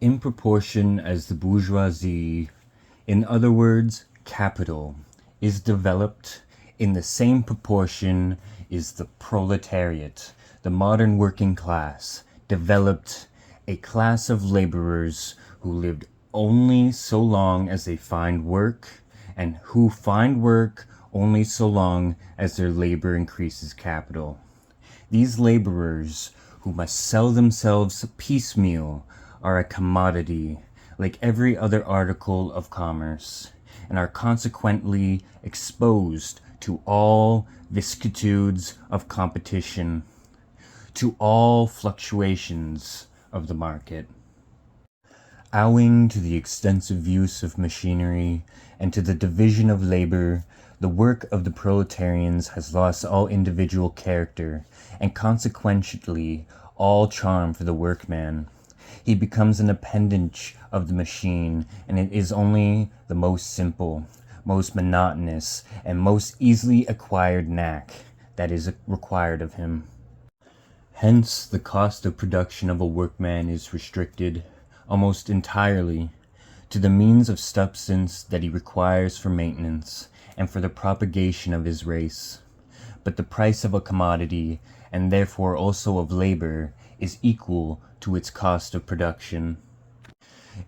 In proportion as the bourgeoisie, in other words, capital, is developed, in the same proportion is the proletariat, the modern working class, developed, a class of laborers who lived only so long as they find work, and who find work only so long as their labor increases capital. These laborers, who must sell themselves piecemeal, are a commodity, like every other article of commerce, and are consequently exposed to all vicissitudes of competition, to all fluctuations of the market. Owing to the extensive use of machinery and to the division of labor, the work of the proletarians has lost all individual character and consequently all charm for the workman. He becomes an appendage of the machine, and it is only the most simple, most monotonous, and most easily acquired knack that is required of him. Hence, the cost of production of a workman is restricted, almost entirely, to the means of subsistence that he requires for maintenance and for the propagation of his race. But the price of a commodity, and therefore also of labor, is equal to its cost of production.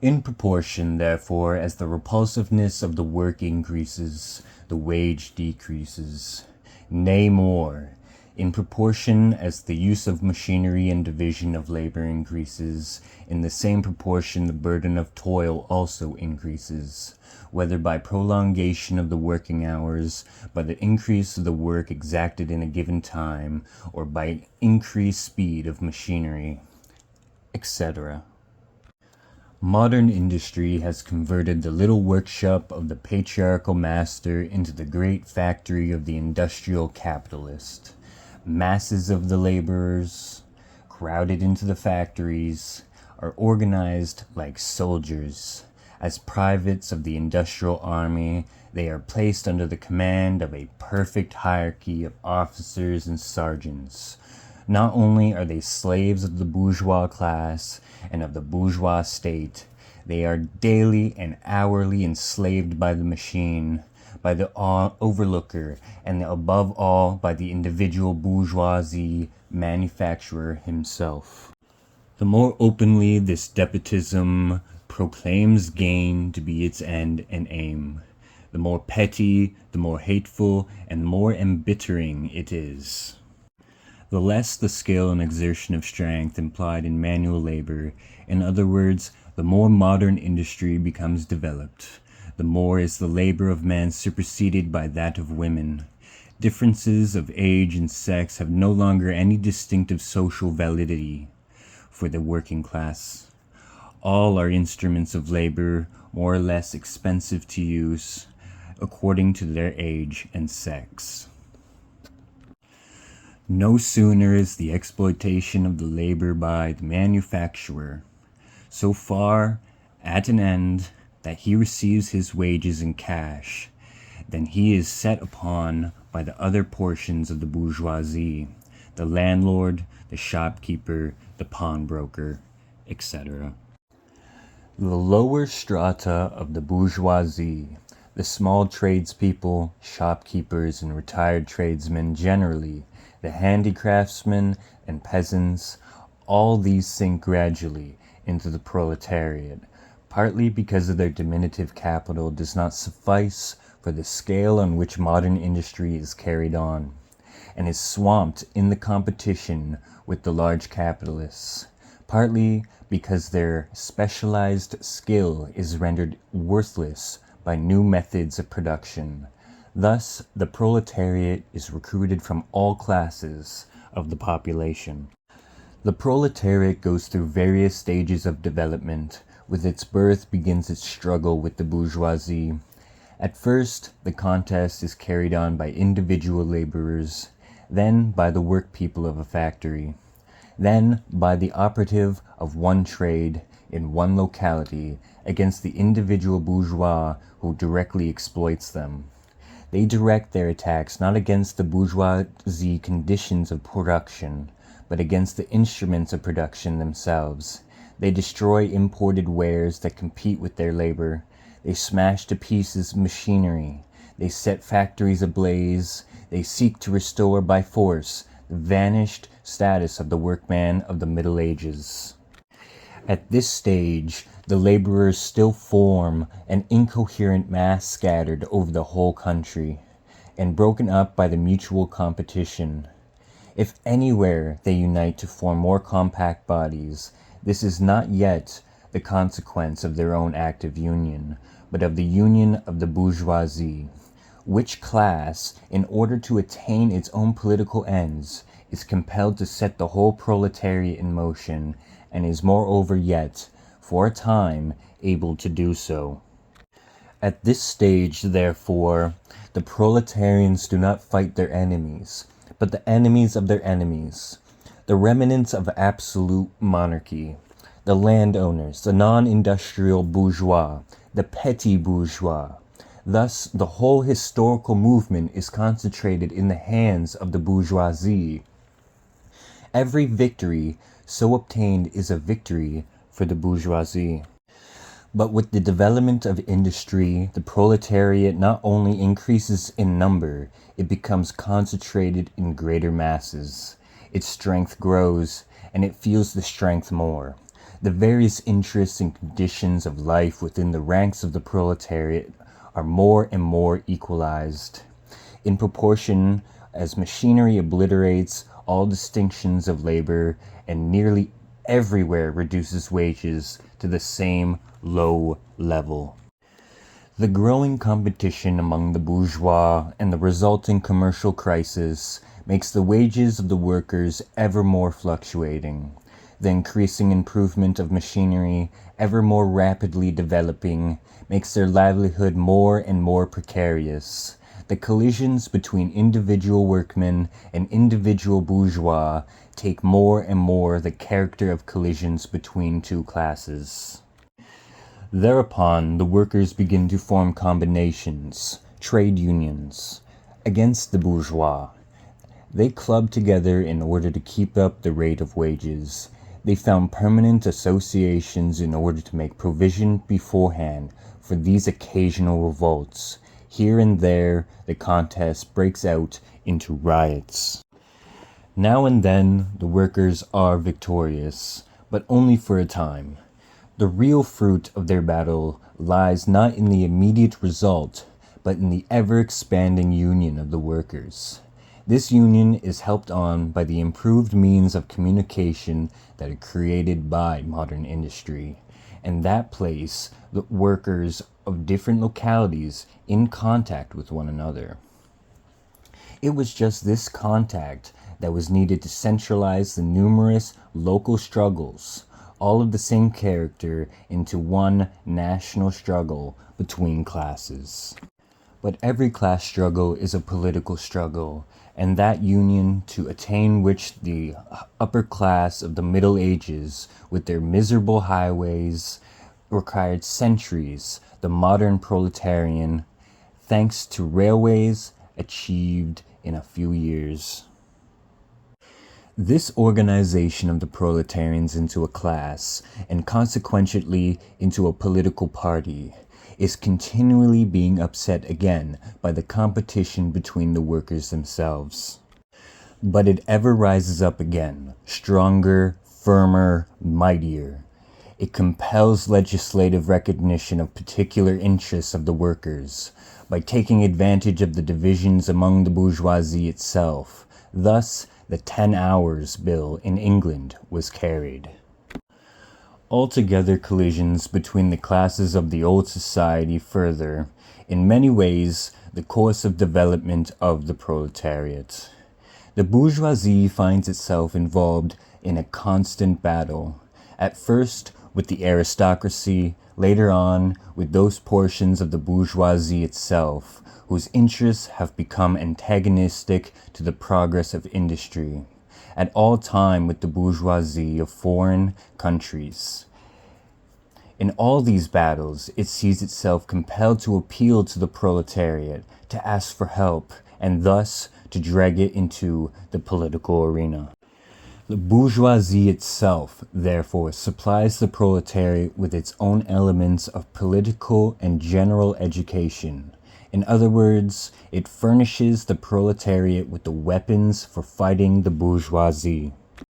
In proportion, therefore, as the repulsiveness of the work increases, the wage decreases. Nay more, in proportion as the use of machinery and division of labor increases, in the same proportion the burden of toil also increases, whether by prolongation of the working hours, by the increase of the work exacted in a given time, or by increased speed of machinery, etc. Modern industry has converted the little workshop of the patriarchal master into the great factory of the industrial capitalist. Masses of the laborers, crowded into the factories, are organized like soldiers. As privates of the industrial army, they are placed under the command of a perfect hierarchy of officers and sergeants. Not only are they slaves of the bourgeois class and of the bourgeois state, they are daily and hourly enslaved by the machine, by the overlooker, and above all by the individual bourgeoisie manufacturer himself. The more openly this despotism proclaims gain to be its end and aim, the more petty, the more hateful, and the more embittering it is. The less the skill and exertion of strength implied in manual labor, in other words, the more modern industry becomes developed, the more is the labor of man superseded by that of women. Differences of age and sex have no longer any distinctive social validity for the working class. All are instruments of labor, more or less expensive to use, according to their age and sex. No sooner is the exploitation of the labor by the manufacturer so far at an end that he receives his wages in cash, than he is set upon by the other portions of the bourgeoisie, the landlord, the shopkeeper, the pawnbroker, etc. The lower strata of the bourgeoisie, the small tradespeople, shopkeepers, and retired tradesmen generally, the handicraftsmen and peasants, all these sink gradually into the proletariat, partly because of their diminutive capital does not suffice for the scale on which modern industry is carried on, and is swamped in the competition with the large capitalists, partly because their specialized skill is rendered worthless by new methods of production. Thus, the proletariat is recruited from all classes of the population. The proletariat goes through various stages of development. With its birth begins its struggle with the bourgeoisie. At first, the contest is carried on by individual laborers, then by the workpeople of a factory, then by the operative of one trade in one locality against the individual bourgeois who directly exploits them. They direct their attacks not against the bourgeoisie conditions of production, but against the instruments of production themselves. They destroy imported wares that compete with their labor. They smash to pieces machinery. They set factories ablaze. They seek to restore by force the vanished status of the workman of the Middle Ages. At this stage, the laborers still form an incoherent mass scattered over the whole country, and broken up by the mutual competition. If anywhere they unite to form more compact bodies, this is not yet the consequence of their own active union, but of the union of the bourgeoisie, which class, in order to attain its own political ends, is compelled to set the whole proletariat in motion, and is moreover yet, for a time, able to do so. At this stage, therefore, the proletarians do not fight their enemies, but the enemies of their enemies, the remnants of absolute monarchy, the landowners, the non-industrial bourgeois, the petty bourgeois. Thus, the whole historical movement is concentrated in the hands of the bourgeoisie. Every victory so obtained is a victory for the bourgeoisie. But with the development of industry, the proletariat not only increases in number, it becomes concentrated in greater masses. Its strength grows, and it feels the strength more. The various interests and conditions of life within the ranks of the proletariat are more and more equalized. In proportion as machinery obliterates all distinctions of labor and nearly everywhere reduces wages to the same low level. The growing competition among the bourgeois and the resulting commercial crisis makes the wages of the workers ever more fluctuating. The increasing improvement of machinery, ever more rapidly developing, makes their livelihood more and more precarious. The collisions between individual workmen and individual bourgeois take more and more the character of collisions between two classes. Thereupon, the workers begin to form combinations, trade unions, against the bourgeois. They club together in order to keep up the rate of wages. They found permanent associations in order to make provision beforehand for these occasional revolts. Here and there, the contest breaks out into riots. Now and then, the workers are victorious, but only for a time. The real fruit of their battle lies not in the immediate result, but in the ever-expanding union of the workers. This union is helped on by the improved means of communication that are created by modern industry, and that place the workers of different localities in contact with one another. It was just this contact that was needed to centralize the numerous local struggles, all of the same character, into one national struggle between classes. But every class struggle is a political struggle, and that union to attain which the upper class of the Middle Ages, with their miserable highways, required centuries, the modern proletarian, thanks to railways, achieved in a few years. This organization of the proletarians into a class, and consequently into a political party, is continually being upset again by the competition between the workers themselves. But it ever rises up again, stronger, firmer, mightier. It compels legislative recognition of particular interests of the workers, by taking advantage of the divisions among the bourgeoisie itself. Thus, the 10 Hours Bill in England was carried. Altogether, collisions between the classes of the old society further, in many ways, the course of development of the proletariat. The bourgeoisie finds itself involved in a constant battle, at first with the aristocracy, later on with those portions of the bourgeoisie itself, whose interests have become antagonistic to the progress of industry, at all time with the bourgeoisie of foreign countries. In all these battles, it sees itself compelled to appeal to the proletariat, to ask for help, and thus to drag it into the political arena. The bourgeoisie itself, therefore, supplies the proletariat with its own elements of political and general education. In other words, it furnishes the proletariat with the weapons for fighting the bourgeoisie.